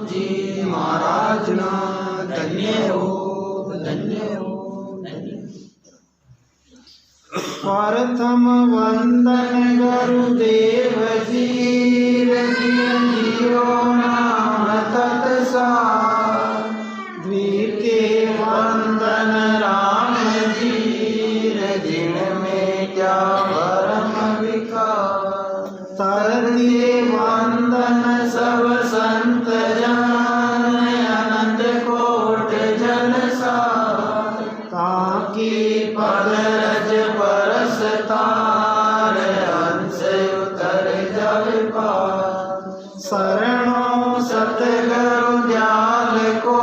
जी महाराज ना धन्य हो धन्य हो। प्रथम वंदन गुरुदेव जी जियो नाम तत्सार। द्वितीय वंदन राम जी जिनमें क्या भरम विकार। तृतीय वंदन सब संत जन अनंत कोट जलसार। ताकि पद रज परस तार हंस उतर जावे पार। शरणों सतगुरु दयाल को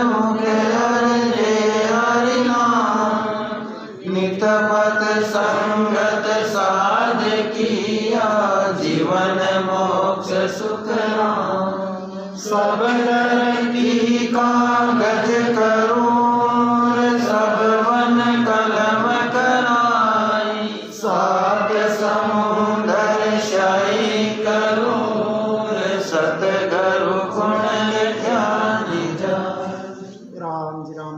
मुख हरे हरि नाम। नित पथ संगत साध किया जीवन मोक्ष सुख राम। सब दर की कागज करो सब वन कलम कराई। सात समुद्र शाही करो सतगुरु गुण ध्यान जाय। राम जी राम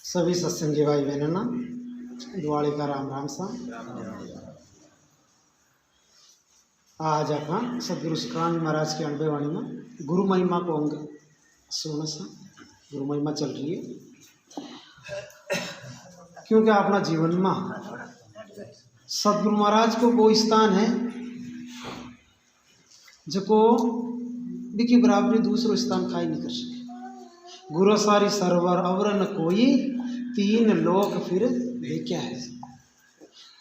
सभी सत्संगी भाई बहनों ना दिवाली का राम राम सा। आज अपन सदगुरु सुखराम महाराज की 90 वाणी में गुरु महिमा को अंग 16 सा गुरु महिमा चल रही है। क्योंकि अपना जीवन में सदगुरु महाराज को वो स्थान है जो बिकी बराबरी दूसरो स्थान खाई नहीं कर सके। गुरु सारी सरवर अवरन कोई तीन लोक फिर देखा है।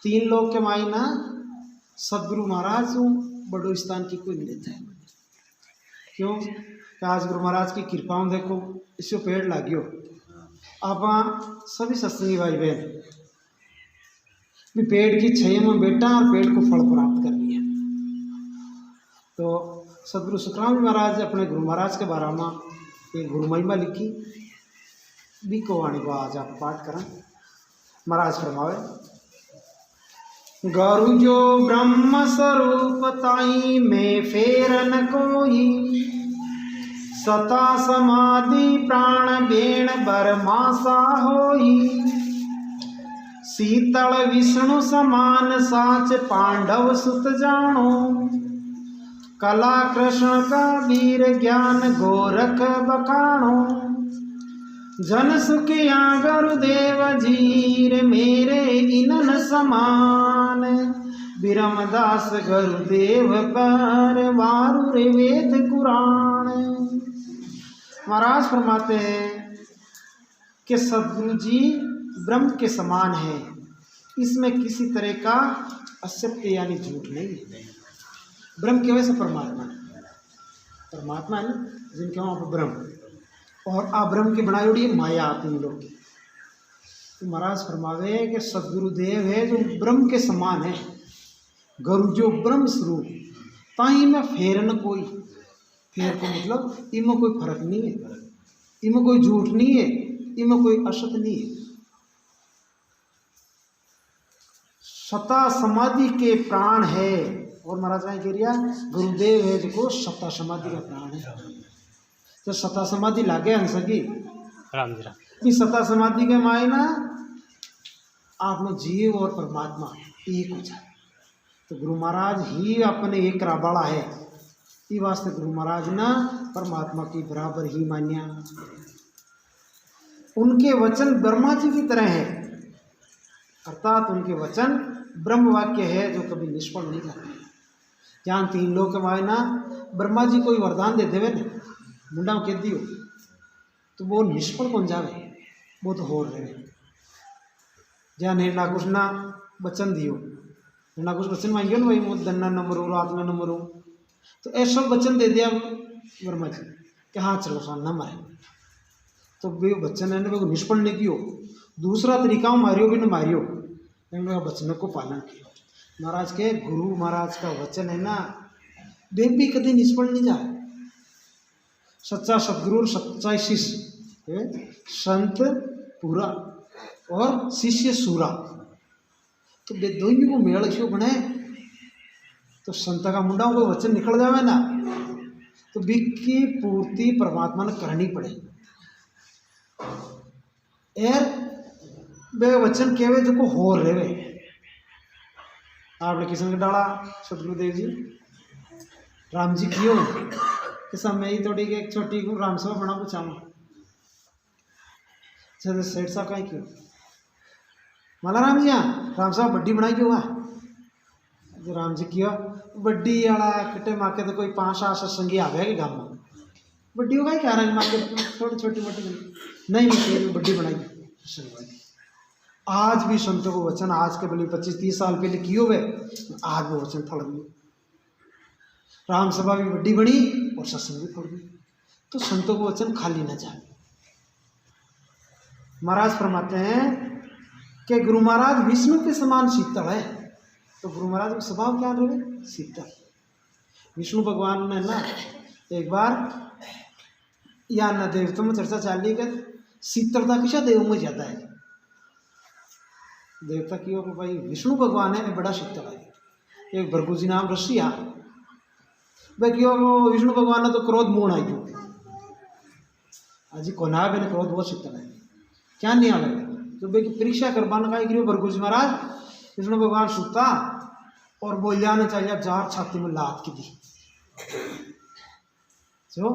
तीन लोक के मायना सदगुरु महाराज बड़ो स्थान की कोई नहीं देता है। क्यों कि आज गुरु महाराज की कृपाओं देखो इसको पेड़ लागियो। आप सभी सत्संगी भाई बहन भी पेड़ की छाया में बैठा और पेड़ को फल प्राप्त कर लिया। तो सदगुरु सुखराम महाराज अपने गुरु महाराज के बारे में एक गुरु महिमा लिखी भी को वाणी को आज आप पाठ करें। महाराज फरमावे गुरु जो ब्रह्म स्वरूप ताई में फेर न कोई। सता समाधि प्राण बेण बरमासा होई। शीतल विष्णु समान साच पांडव सुत जानो। कला कृष्ण का वीर ज्ञान गोरख बखानो। जन सुखिया गुरुदेव जीर मेरे इनन समान। बिरमदास गुरुदेव पर वारु रे वेद कुरान। महाराज फरमाते हैं कि सदगुरु जी ब्रह्म के समान है। इसमें किसी तरह का असत्य यानी झूठ नहीं है। ब्रह्म के वैसे परमात्मा है। परमात्मा है ना जिनके वहाँ पर ब्रह्म और अब्रह्म की बनाई हुई माया आती है लोग। तो महाराज फरमावे कि सदगुरुदेव है जो ब्रह्म के समान है। गुरु जो ब्रह्म स्वरूप ताई में फेर न कोई। फेर को मतलब इनमें कोई फर्क नहीं है। इनमें कोई झूठ नहीं है। इनमें कोई असत नहीं है। सता समाधि के प्राण है। और महाराज ने कह दिया गुरुदेव है जो सता समाधि का प्राण है। तो सता समाधि लागे हंस की राम जी राम। सता समाधि के मायना आप में जीव और परमात्मा एक हो जाए। तो गुरु महाराज ही अपने एक राबाड़ा है। इस वास्ते गुरु महाराज ना परमात्मा की बराबर ही मान्या। उनके वचन ब्रह्मा जी की तरह है। अर्थात उनके वचन ब्रह्म वाक्य है जो कभी निष्फल नहीं जाते। जहाँ तीन लोग के मायना ब्रह्मा जी कोई वरदान दे देवे ना मुंडा कह दियो तो वो निष्फल कौन जावे। वो तो हो रहे जहाँ निर्णा कुछ ना वचन दियो ना कुछ वचन मांगियो ना भाई मुझे दन्ना न मरो रात में न मरो। तो ऐसा वचन दे दिया ब्रह्मा जी कि हाँ चलो सान न मरे। तो वे वचन है ना वो निष्फल नहीं कियो। दूसरा तरीका मारियो भी न मारियो वचनों को पालन किया। महाराज के गुरु महाराज का वचन है ना वे भी कभी निष्फल नहीं जाए। सच्चा सदगुरु और सच्चा शिष्य संत पूरा और शिष्य सूरा। तो वे दोनों को मेल क्यों बने तो संत का मुंडा को वचन निकल जावे ना तो बिकी पूर्ति परमात्मा ने करनी पड़े। एर वे वचन केवे जो को हो रहे आपने किसन के डाला सतगुरुदेव जी राम जी क्यों कि समय ही थोड़ी एक छोटी को राम सभा बना को चाहूँ सेठ साहब का क्यों माला राम जी हाँ राम साहब बड्डी बनाई क्यों जो राम जी क्यों बड्डी वाला कटे माके तो कोई 5-8 सत्संगी आ गए कि गाँव में बड्डी होगा क्या रहा माके थोड़ी छोटी मोटी नहीं बड्डी बनाई। आज भी संतों को वचन आज के बल्कि 25-30 साल पहले किए हुए आज वो वचन फल गए। राम सभा भी बड्डी बनी और सत्संग भी फल गई। तो संतों को वचन खाली न जाए। महाराज फरमाते हैं कि गुरु महाराज विष्णु के समान शीतल है। तो गुरु महाराज का स्वभाव क्या रहे शीतल। विष्णु भगवान ने ना एक बार या न देवता में चर्चा चल रही है शीतलता किसा देव में ज्यादा है। देवता की ओर भाई विष्णु भगवान है बड़ा शीतल है। एक भरगु जी नाम ऋषि भाई क्यों विष्णु भगवान ने तो क्रोध मूण आई आज कोना मैंने क्रोध बहुत शीतल है क्या नहीं आवे तो भाई परीक्षा करवाने का एक भरगु जी महाराज विष्णु भगवान सुता और बोलिया ने चाहिए जार छाती में लात की दी जो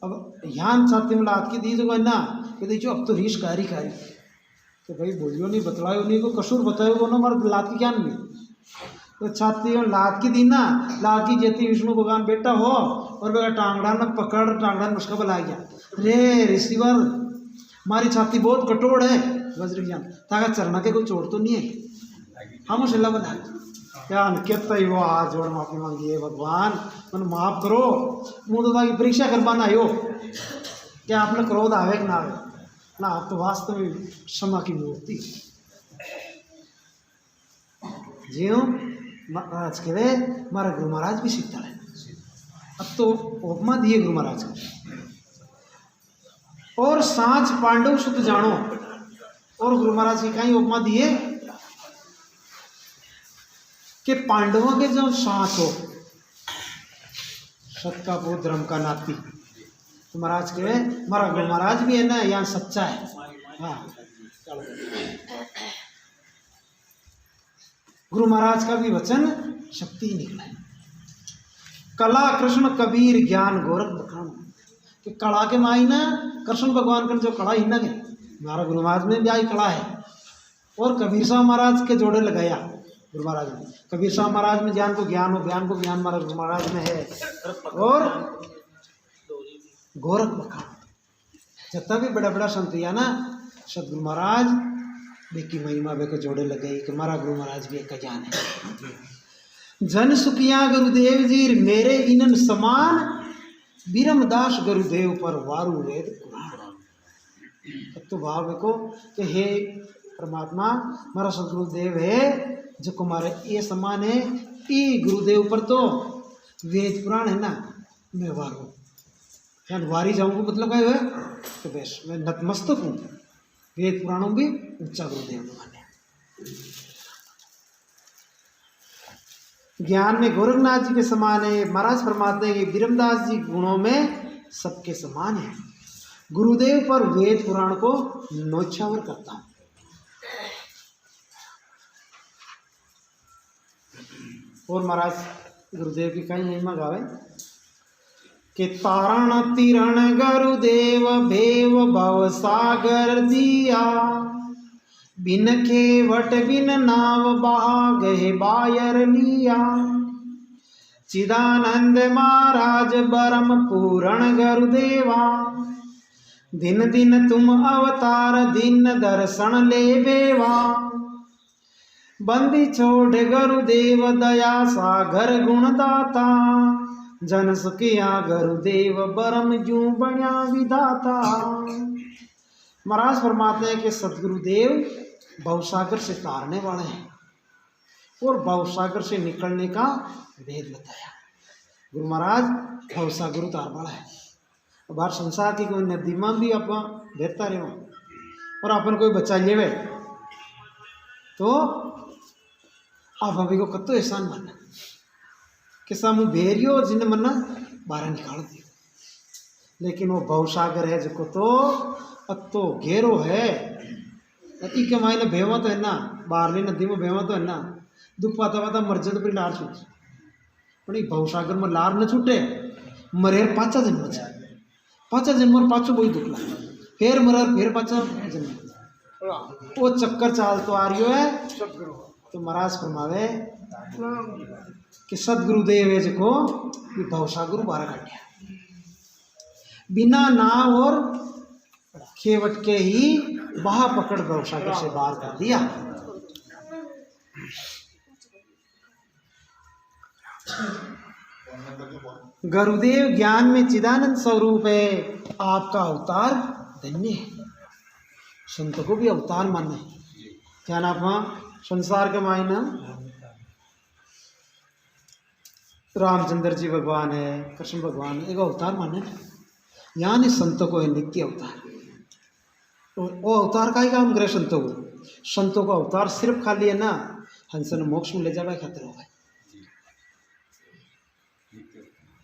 अब यहाँ छाती में लात की दी जो है ना कि देखो अब तो रीश कारी तो भाई बोलियो नहीं बतलायो नहीं को कसूर बतायो वो ना मर्द लात की क्या नहीं तो छाती में लात की दी ना लात की जेती विष्णु भगवान बेटा हो और बेटा टांगड़ा न पकड़ टांगड़ा न उसका बला गया रे रिसीवर हमारी छाती बहुत कठोर है वज्र ज्ञान ताकत चरना के कोई चोट तो नहीं है हम शिला बना क्या कहता ही वो आज जोड़ माफी मांगी है भगवान मन माफ करो मुँह तो ताकि परीक्षा करवाना आयो क्या आपने क्रोध आवे कि ना आवे ना आप तो वास्तव में क्षमा की मूर्ति ज्यों महाराज के वे हमारा गुरु महाराज भी शीतल है। अब तो उपमा दिए गुरु महाराज को और सांच पांडव सुत जानो और गुरु महाराज की कहीं उपमा दिए कि पांडवों के जो सांच हो सत का वो धर्म का नाती तो महाराज के हमारा गुरु महाराज भी है ना यहाँ सच्चा है। हाँ गुरु महाराज का भी वचन शक्ति निकला है। कला कृष्ण कबीर ज्ञान गोरख बखान कि कला के माई ना कृष्ण भगवान का जो कला ही ना के हमारा गुरु महाराज में भी आई कला है और कबीर साहब महाराज के जोड़े लगाया गुरु महाराज ने। कबीर साहब महाराज में ज्ञान को ज्ञान हो ज्ञान को ज्ञान महाराज गुरु महाराज में है और गोरख बखान जितना भी बड़ा बड़ा संत या ना सदगुरु महाराज बेकी महिमा बे को जोड़े लगे कि हमारा गुरु महाराज भी एक जान है। जन सुखिया गुरुदेव जी मेरे इनन समान बीरमदास गुरुदेव पर वारु वेद पुराण। तो भाव देखो कि हे परमात्मा हमारा सदगुरुदेव है जो तुम्हारे ये समान है ई गुरुदेव पर तो वेद पुराण है ना मैं वारू यान वारी जाऊँगा मतलब क्या है तो बेश मैं नतमस्तक हूँ वेद पुराणों भी ऊंचा गुरुदेव माने। ज्ञान में गोरखनाथ जी के समान है। महाराज फरमाते हैं कि बीरमदास जी गुणों में सबके समान है। गुरुदेव पर वेद पुराण को नौछावर करता हूँ। और महाराज गुरुदेव की कई महिमा गावे कि तारण तिरण गुरुदेव भेव भव सागर दिया बिन खेवट बिन नाव बहा गए बायर लिया चिदानंद महाराज बरम पूरण गुरुदेवा दिन दिन तुम अवतार दिन दर्शन ले बेवा बंदी छोड़ गुरुदेव दया सागर गुणदाता जन सुखिया गुरुदेव बरम जू बण्या विधाता। महाराज फरमाते हैं कि सदगुरुदेव भवसागर से तारने वाले हैं और भवसागर से निकलने का वेद बताया। गुरु महाराज भवसागर उतार वाला है। बाहर संसार की कोई नदी में भी आप बेहतर रहे और अपन कोई बच्चा लेवे तो आप अभी को कत्तो एहसान मानना कि समूह भेरियो जिन मना बाहर निकाल दियो। लेकिन वो भवसागर है जो तो अतो घेरो है के मायने भेवा तो है ना बाहरली नदी में भेवा तो है ना दुख पाता पाता मर जाए तो फिर लार छूट पण भवसागर में लार न छूटे मरे पाचा जन्म छे पाचा जन्म और पाचो वही दुख लागे फिर मर फिर पाचा जन्म वो चक्कर चाल तो आ रही है। तो महाराज फरमावे कि सदगुरुदेव है जो भवसागर बाहर काटिया बिना नाव और खेवट के ही वहां पकड़ भवसागर से बाहर कर दिया। गुरुदेव ज्ञान में चिदानंद स्वरूप है आपका अवतार धन्य है। संत को भी अवतार मानना है क्या ना अपना संसार के मायना रामचंद्र जी भगवान है कृष्ण भगवान है एक अवतार माने यहाँ नहीं संतों को है नित्य अवतार। और वो अवतार का ही काम करे संतों को अवतार सिर्फ खाली है ना हंसन मोक्ष में ले जावे खातिर होगा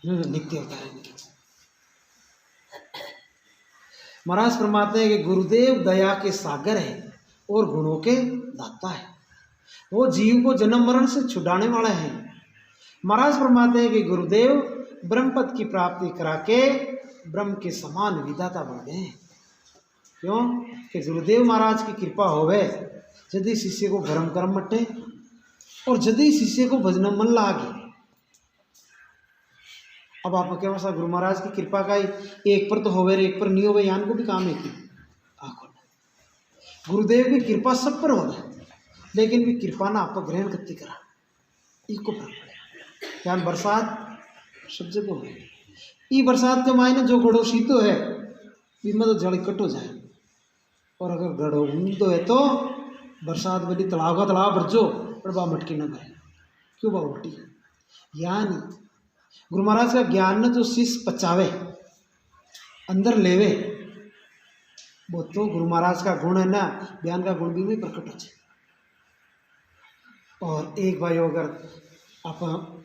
नित्य अवतार है। महाराज फरमाते हैं कि गुरुदेव दया के सागर है और गुणों के दाता है वो जीव को जन्म मरण से छुड़ाने वाला है। महाराज फरमाते हैं कि गुरुदेव ब्रह्मपद की प्राप्ति करा के ब्रह्म के समान विधाता बन गए। क्यों कि गुरुदेव महाराज की कृपा होवे यदि शिष्य को भरम कर्म मटे और यदि शिष्य को भजन मन लागे। अब आप क्या वैसा गुरु महाराज की कृपा का ही एक पर तो होवे एक पर नहीं होवे यान को भी काम है कि गुरुदेव की कृपा सब पर होगा लेकिन भी कृपा ना आप ग्रहण करती करा इको फर्क पड़े क्या बरसात सब जगह हो ये बरसात के मायने जो गड़ो सीतो है इसमें तो जड़ इकट्ठ हो जाए और अगर गड़ो ऊंदो है तो बरसात बड़ी तालाब का तालाब भरजो और बा मटकी न गए क्यों बा उल्टी यानी गुरु महाराज का ज्ञान न जो शिष्य पचावे अंदर लेवे वो तो गुरु महाराज का गुण है ना ज्ञान का गुण भी प्रकट हो जाए। और एक भाई अगर आप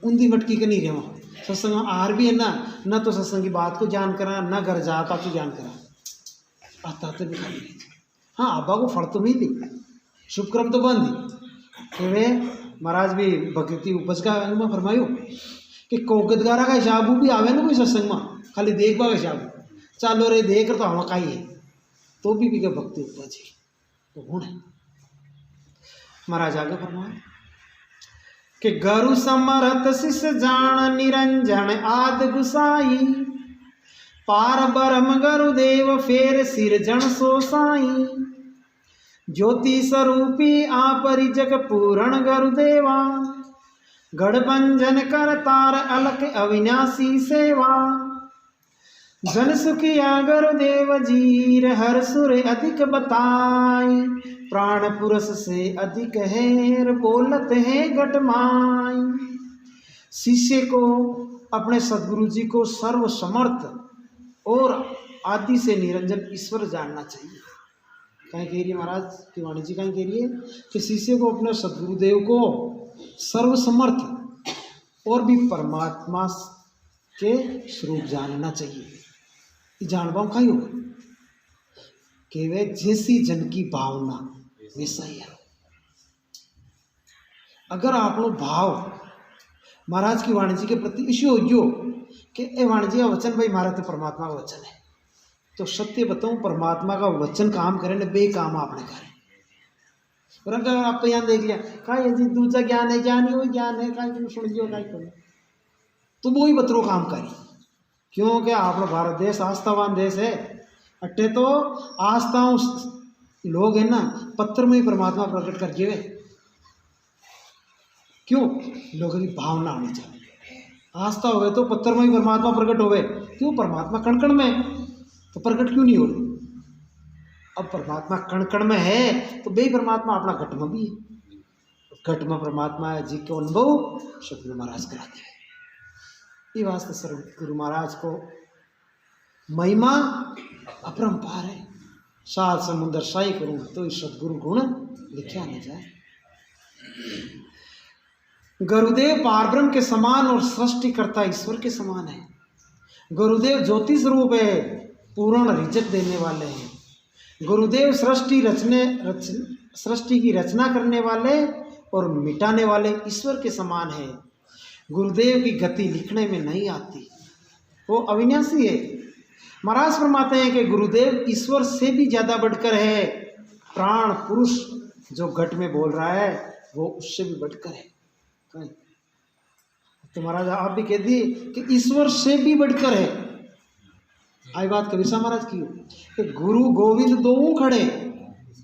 ऊंधी मटकी के नहीं रहे सत्संग आर भी है ना तो सत्संग की बात को जान करा न घर जाता तो जान करा आता तो भी खाली हाँ अब्बा को फल तो मिली शुभ क्रम तो बंद ही वे महाराज भी भक्ति उपज का में फरमायो कि कोगदगारा का हिसाब भी आवे ना कोई सत्संग में खाली देखबा का हिसाब चालो रे देख तो हम काई है तो भी भक्ति उपज है तो गुण है। महाराज आगे फरमाए कि गुरु समरथ शिष जान निरंजन आद गुसाई पार ब्रह्म गुरुदेव फेर सिरजन सो साई ज्योति स्वरूपी आपरि जग पूरण गुरुदेवा गढ़बंजन कर तार अलख अविनाशी सेवा जन सुखिया गुरुदेव जीर हर सुर अधिक बताई प्राण पुरुष से अधिक है बोलत है घटमाई। शिष्य को अपने सदगुरु जी को सर्व समर्थ और आदि से निरंजन ईश्वर जानना चाहिए। कहीं कह रही है महाराज की वाणी जी कहीं कह रही है कि शिष्य को अपने सदगुरुदेव को सर्वसमर्थ और भी परमात्मा के स्वरूप जानना चाहिए। जान पाओ का होगा कि वे जैसी जन की भावना वैसा ही है। अगर आप लोग भाव महाराज की वाणी जी के प्रति इश्यू हो कि ए वाणी जी का वचन भाई महाराज तो परमात्मा का वचन है तो सत्य बताऊं परमात्मा का वचन काम करे न बेकाम आपने करे। और अगर आप यहाँ देख लिया का दूसरा ज्ञान है ज्ञान ही ज्ञान है का तुम सुन लियो का तो वो ही बतरो काम करी क्योंकि आप लोग भारत देश आस्थावान देश है अट्टे तो आस्थाओं लोग है ना पत्थर में ही परमात्मा प्रकट कर दिए क्यों लोगों की भावना होनी चाहिए आस्था होवे तो पत्थर में ही परमात्मा प्रकट होवे क्यों परमात्मा कण कण में तो प्रकट क्यों नहीं हो रही। अब परमात्मा कण कण में है तो बे परमात्मा अपना घट में भी है घट में परमात्मा है जी के अनुभव सतगुरु महाराज कराते हैं। ये वास्ते सर गुरु महाराज को महिमा अपरंपार है सात समुद्र शाही करूँ तो इस सदगुरु गुण लिखा न जाए। गुरुदेव पारब्रह्म के समान और सृष्टिकर्ता ईश्वर के समान है। गुरुदेव ज्योति स्वरूप है, पूर्ण रिजक देने वाले हैं। गुरुदेव सृष्टि की रचना करने वाले और मिटाने वाले ईश्वर के समान है। गुरुदेव की गति लिखने में नहीं आती, वो अविनाशी है। महाराज फरमाते हैं कि गुरुदेव ईश्वर से भी ज़्यादा बढ़कर है। प्राण पुरुष जो घट में बोल रहा है वो उससे भी बढ़कर है। तो महाराज आप भी कह दिए कि ईश्वर से भी बढ़कर है। आई बात कबीर साहब महाराज की कि गुरु गोविंद दो खड़े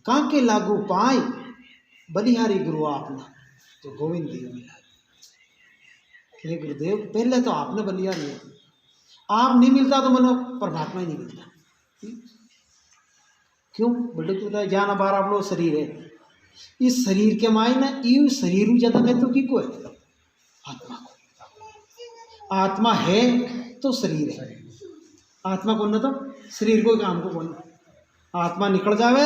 कहाँ के लागू पाए, बलिहारी गुरु आपने तो गोविंद दियो मिला। हे गुरुदेव पहले तो आपने बलिहारी है, आप नहीं मिलता तो मनो परमात्मा ही नहीं मिलता। क्यों बड़े तो बताया ज्ञान अपार आप लोग शरीर है, इस शरीर के माय ना यू शरीर ज्यादा महत्व की को है आत्मा को। आत्मा है तो शरीर है, आत्मा को न तो शरीर को काम को कौन। आत्मा निकल जावे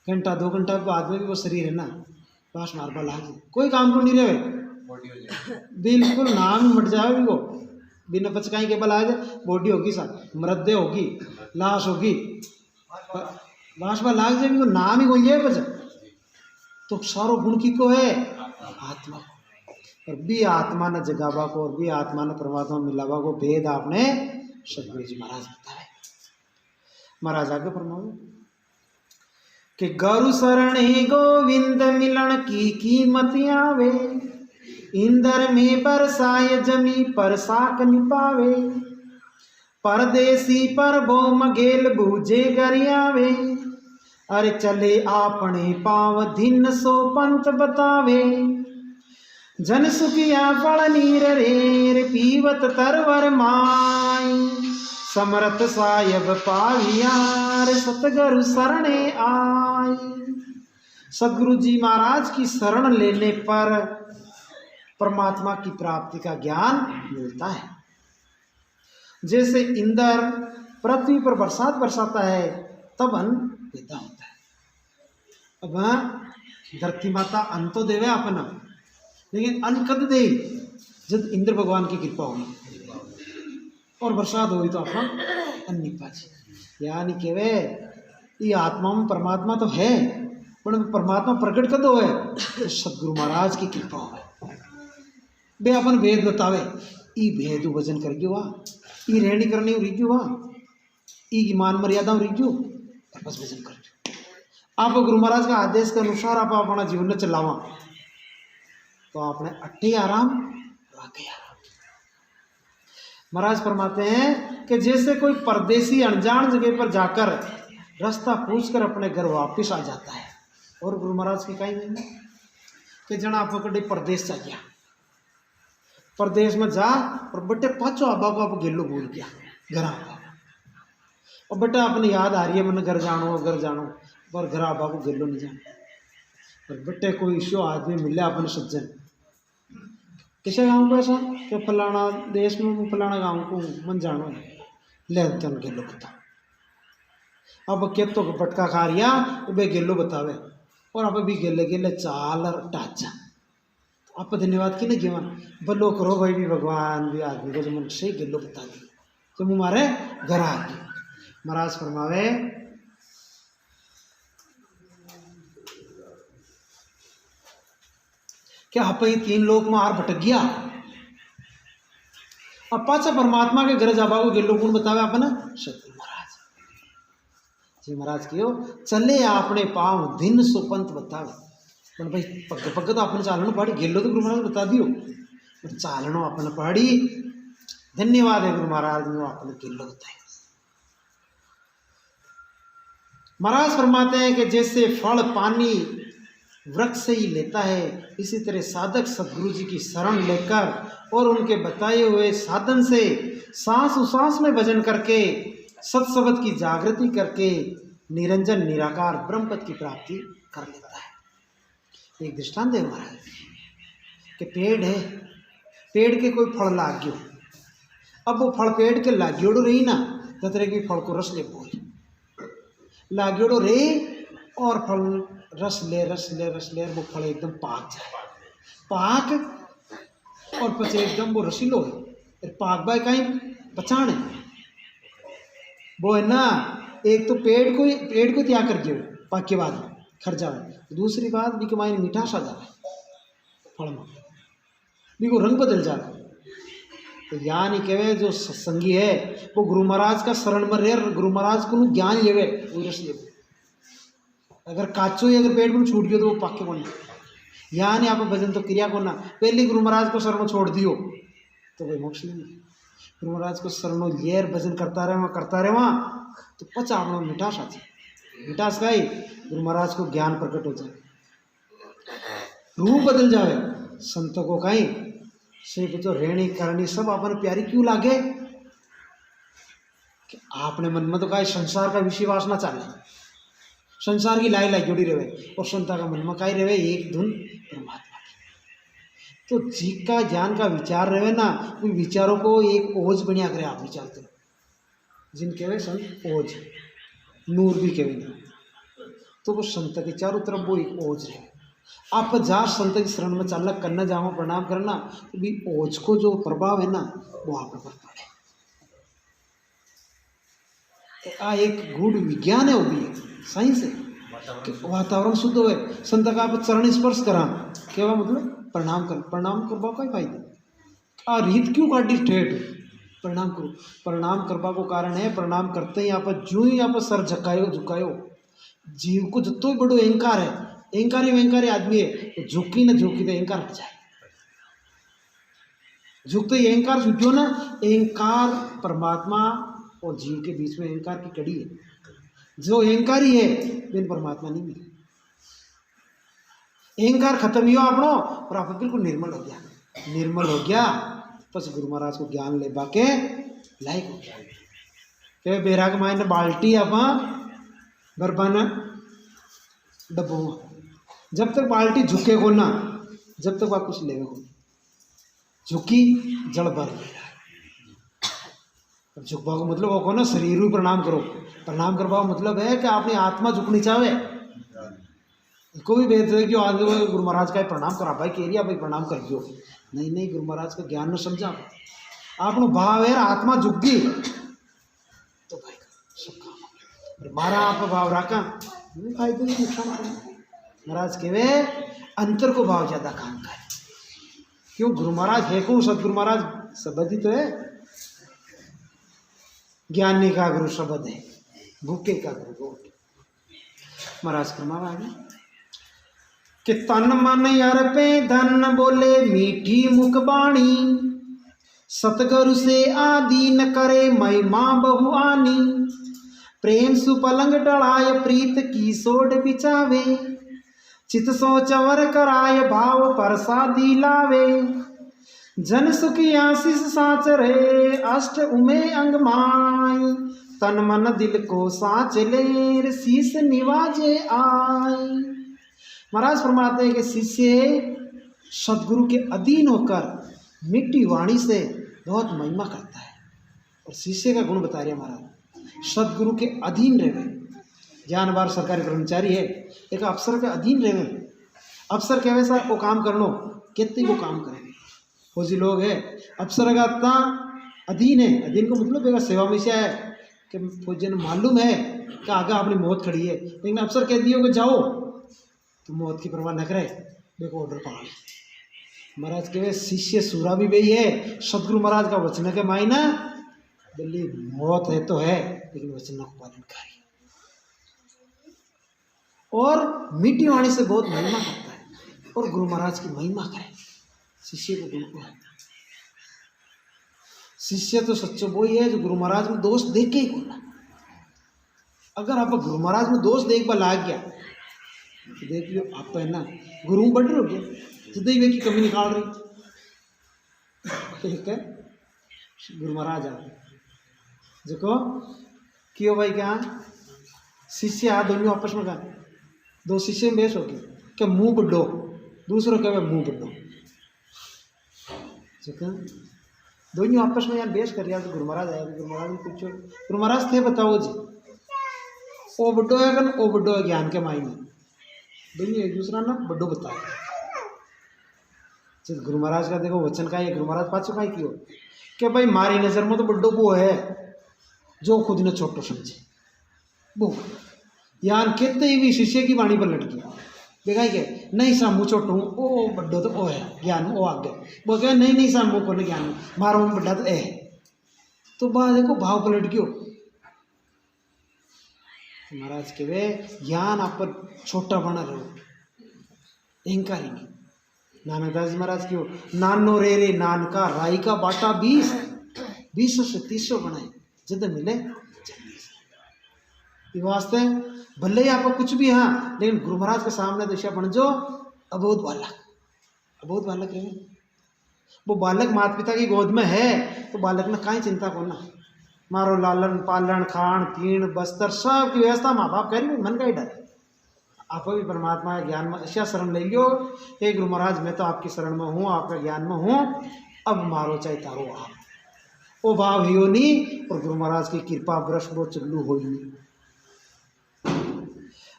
घंटा 2 घंटा बाद में भी वो शरीर है ना पास मारबा लाग कोई काम को नहीं रहे, बिल्कुल नाम मट जावे भी वो बिना पचकाई के बल आ जाए। बॉडी होगी सा मृदय होगी लाश होगी लाश बा लाग जाए, वो नाम ही बोल जाए बच। तो सारो गुण की को है आत्मा को, और भी आत्मा ने जगावा को और भी आत्मा ने परमात्मा मिलावा को भेद आपने सतगुरु जी महाराज बताए। महाराज आगे फरमाओ कि गुरु शरणे गोविंद मिलन की कीमत आवे, इंदर में बरसाए जमी पर साक निपावे, परदेसी पर भोम गेल बूझे गरियावे, अरे चले आपने पाव दिन सो पंथ बतावे, जन सुखिया फल नीर रेर पीवत तरवर माई, समरथ सायब पावियार सतगुरु शरणे आई। सतगुरु जी महाराज की शरण लेने पर परमात्मा की प्राप्ति का ज्ञान मिलता है। जैसे इंद्र पृथ्वी पर बरसात बरसाता है तब अन्न पैदा होता है। अब धरती माता अन्न तो देवे अपना, लेकिन अन्न कद दे जब इंद्र भगवान की कृपा होगी और बरसात होगी तो अपना अन्न निपाजी। यानी केवे ये आत्मा में परमात्मा तो है पर परमात्मा प्रकट कद हो तो सतगुरु महाराज की कृपा हो बे अपन भेद बतावे, ई भेद वजन कर गयो वाह ई रहनी करनी रिजू वाह ई मान मर्यादा रिजू बस वजन कर। आप गुरु महाराज का आदेश के अनुसार आप अपना जीवन चलावा तो आपने अट्टे आराम गया। महाराज फरमाते हैं कि जैसे कोई परदेसी अनजान जगह पर जाकर रास्ता पूछकर अपने घर वापस आ जाता है, और गुरु महाराज की कहीं नहीं कि जना आप कड़े परदेश जा गया, परदेश में जा और बटे पाचो आबा को आप गेलो भूल गया घर आबा, और बेटा अपने याद आ रही है मैंने घर जानो पर घर आबा को गेलो नहीं जाना। और बेटे कोई शो आदमी मिले अपने सज्जन किसे गाँव को ऐसा कि फलाना देश में फलाना गाँव को मन जानो ले तन गेलो बता, अब के तो पटका खा रिया बे गेलो बतावे और अब भी गेले गेले चाल और टाचा आप धन्यवाद की नहीं जीवन बलो करो भाई भी भगवान भी आदमी को जो मन से गेलो बता दी तो मुँह मारे घर आ गए। महाराज फरमावे क्या आप ही 3 लोग में आर भटक गया, अब पाचा परमात्मा के घर जाबा को गेलो गुण बतावे अपना सतगुरु महाराज जी महाराज कियो चले आपने पाँव दिन सुपंत बतावे। पर भाई पग पग तो अपने चालनो पहाड़ी गेलो तो गुरु महाराज बता दियो चालनो अपने पहाड़ी। धन्यवाद है गुरु महाराज ने आपने गेलो बताए। महाराज फरमाते हैं कि जैसे फल पानी वृक्ष से ही लेता है, इसी तरह साधक सदगुरु जी की शरण लेकर और उनके बताए हुए साधन से सांस उसांस में भजन करके सत्सबद की जागृति करके निरंजन निराकार ब्रह्मपद की प्राप्ति कर लेता है। एक दृष्टांत है महाराज कि पेड़ है, पेड़ के कोई फल लाग गयो, अब वो फल पेड़ के लाग्योड़ो रही ना ततरे की फल को रस ले बोल लाग्योड़ो रे और फल रस ले वो फल एकदम पाक जाए, पाक और पचे एकदम वो रसीलो है। फिर पाक बाय कहीं पचाने वो है ना, एक तो पेड़ को त्याग कर दियो पाक के बाद खर्चा है, दूसरी बात भी कमाई मिठास आ जाए फल में भी को रंग बदल जाए। तो यहाँ नहीं कहे जो सत्संगी है वो गुरु महाराज का शरण में रहे, गुरु महाराज को ज्ञान लेवे वो रस ले। अगर काचो ही अगर पेट में छूट गयो तो वो पाके को नहीं। यहाँ नहीं आप भजन तो क्रिया को ना पहले गुरु महाराज को शरण छोड़ दियो तो कोई मोक्ष नहीं। गुरु महाराज को शरण लेर भजन करता रहे वहाँ तो पचा अपना मिठास आती, मिठास का ही गुरु महाराज को ज्ञान प्रकट हो जाए, रूप बदल जाए। संतों को कहीं सिर्फ तो रहनी करनी सब अपन प्यारी क्यों लागे कि आपने मन में तो कहीं संसार का विषय वासना चाले, संसार की लाई जुड़ी रहे और संता का मन में कहीं रहे एक धुन परमात्मा की। तो जी का ज्ञान का विचार रहे ना, उन विचारों को एक ओझ बनिया करे आप विचार करो, जिन कहे संत ओझ नूर भी कहे ना, तो वो संत के चारों तरफ वो एक ओझ रहे। आप जा संत की शरण में चालक करना जाओ प्रणाम करना तो भी ओझ को जो प्रभाव है ना वो आप पर पड़े। तो आ एक गूढ़ विज्ञान है, वो भी साइंस है कि वातावरण शुद्ध हो। संत का आप चरण स्पर्श करा क्या मतलब प्रणाम कर, प्रणाम करवा का फायदा आ रीत क्यों काटी ठेठ प्रणाम करो। प्रणाम करवा को कारण है प्रणाम करते ही आप जो ही आप सर झुकायो जीव को जितो ही बड़ो अहंकार है, अहंकारी आदमी है तो झुकी न झुकी तो अहंकार हट जाए। झुकते ही अहंकार छूटो ना, अहंकार परमात्मा और जीव के बीच में अहंकार की कड़ी है। जो अहंकारी है बिन परमात्मा नहीं मिले। अहंकार खत्म ही हो आपनो और आप बिल्कुल निर्मल हो गया, निर्मल हो गया बस गुरु महाराज को ज्ञान ले बाके लायक हो गया। क्या बेराग मायने बाल्टी आप बरबाना डब्बो जब तक बाल्टी झुके को ना, जब तक आप कुछ लेवे को झुकी जड़ भर। झुकवा को मतलब वो को ना शरीर ही प्रणाम करो, प्रणाम करवा मतलब है कि आपने आत्मा झुकनी चाहे। कोई भी भेद है कि आज गुरु महाराज का प्रणाम करा भाई केरिया भाई प्रणाम कर दियो, नहीं नहीं गुरु महाराज का ज्ञान न समझा आपनो भाव है आत्मा झुक गई तो भाई सब काम मारा आप भाव रखा फायदे नुकसान महाराज के अंतर को भाव ज्यादा काम करे। क्यों गुरु महाराज है को सदगुरु महाराज शब्द ही तो है, ज्ञानी का गुरु शब्द है, भूखे का गुरु महाराज फरमावा है कि तन मन यार पे धन बोले मीठी मुख बाणी, सतगुरु से आदि न करे महिमा बहु आनी, प्रेम सुपलंग डड़ाय प्रीत की सोड बिचावे, चित सो चवर कराय भाव परसादी लावे, जन सुखी आशीष साच रे अष्ट उमे अंग माई, तन मन दिल को साच ले शीस निवाजे आई। महाराज फरमाते हैं कि शिष्य सदगुरु के अधीन होकर मिट्टी वाणी से बहुत महिमा करता है। और शिष्य का गुण बता रहे महाराज, सदगुरु के अधीन रहे, जानवर सरकारी कर्मचारी है एक अफसर के अधीन रहे, अफसर के वैसा वो काम करनो कितने वो काम करेंगे। फौजी लोग है अफसर का इतना अधीन है, अधीन को मतलब एक सेवा में से है कि फौजी ने मालूम है कि आगे अपनी मौत खड़ी है, लेकिन अफसर कह दियो कि जाओ तो मौत की परवाह न करे, देखो ऑर्डर पकड़। महाराज के शिष्य सूरा भी वही है, सदगुरु महाराज का वचन के मायना दिल्ली मौत है तो है लेकिन वचन को पालन करे और मीठी वाणी से बहुत महिमा करता है और गुरु महाराज की महिमा करे। शिष्य को गुरु को है, शिष्य तो सच्चो वो ही है जो गुरु महाराज में दोष देख के ही बोला। अगर आप गुरु महाराज में दोष देख पर लाग गया तो देख लो आप है ना गुरु बढ़ रहे हो गया, जितनी वे की कमी निकाल रही ठीक है। गुरु महाराज आ देखो क्यों भाई क्या शिष्य आ दोनों आपस में कहा, दो शिष्य में बेस हो गए क्या मुंह बढ़ो, दूसरों क्या मुंह बढ़ो, दोनों आपस में यार बेस कर रहा। तो गुरु महाराज आया, गुरु महाराज ने पूछो, गुरु महाराज थे बताओ जी ओ बड्डो है कन ओ बड्डो है ज्ञान के मायने, दोनों एक दूसरा ना बड्डो बताए। जब गुरु महाराज का देखो वचन का, ये गुरु महाराज पाछो का क्यों कि भाई मारी नजर में तो बड्डो वो है जो खुद ने छोटो समझे वो यान कहते ही भी शिष्य की वाणी पर लटकी देखा के नहीं सामू छोटो हूँ ओ बड्डो तो ओ है ज्ञान ओ आगे वो कहे नहीं सामू को ज्ञान मारो में बड्डा तो ए तो बात देखो भाव पर लटकियो महाराज के वे ज्ञान आप पर छोटा बना रहो अहंकारी नहीं। नानकदास जी महाराज क्यों नानो रे नानका राई का बाटा 20 से 30 बनाए जिद मिले वास्ते भले ही आपको कुछ भी हाँ लेकिन गुरु महाराज के सामने दिशा बन जो अबोध बालक है वो बालक माता पिता की गोद में है तो बालक ने कहीं चिंता को ना मारो लालन पालन खान पीन बस्तर सब की व्यवस्था माँ बाप करी मन का ही डर आप भी परमात्मा के ज्ञान में ऐसा शरण ले लियो हे गुरु महाराज मैं तो आपकी शरण में हूँ आपके ज्ञान में हूँ अब मारो चाहे तारो आप वो भाव ही हो नहीं और गुरु महाराज की कृपा ब्रश वो चल्लू हो ही नहीं।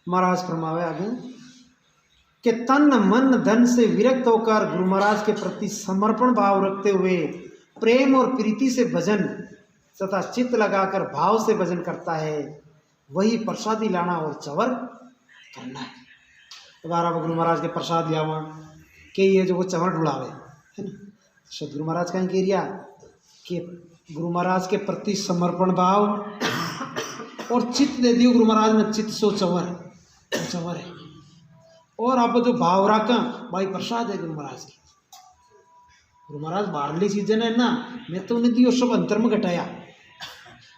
महाराज फरमावे आगे कि तन मन धन से विरक्त होकर गुरु महाराज के प्रति समर्पण भाव रखते हुए प्रेम और प्रीति से भजन तथा चित्त लगाकर भाव से भजन करता है वही प्रसादी लाना और चवर करना है। दोबारा गुरु महाराज के प्रसाद लियावा कि ये जो वो चवर ढुलावे है ना सदगुरु महाराज का कह रिया कि गुरु महाराज के प्रति समर्पण भाव और चित्त दे दियो गुरु महाराज ने चित्त सो चवर है और आप जो भाव रखा भाई प्रसाद है गुरु महाराज की। गुरु महाराज बाहरली चीजें है ना मैं तो उन्हें दियो सब अंतर में घटाया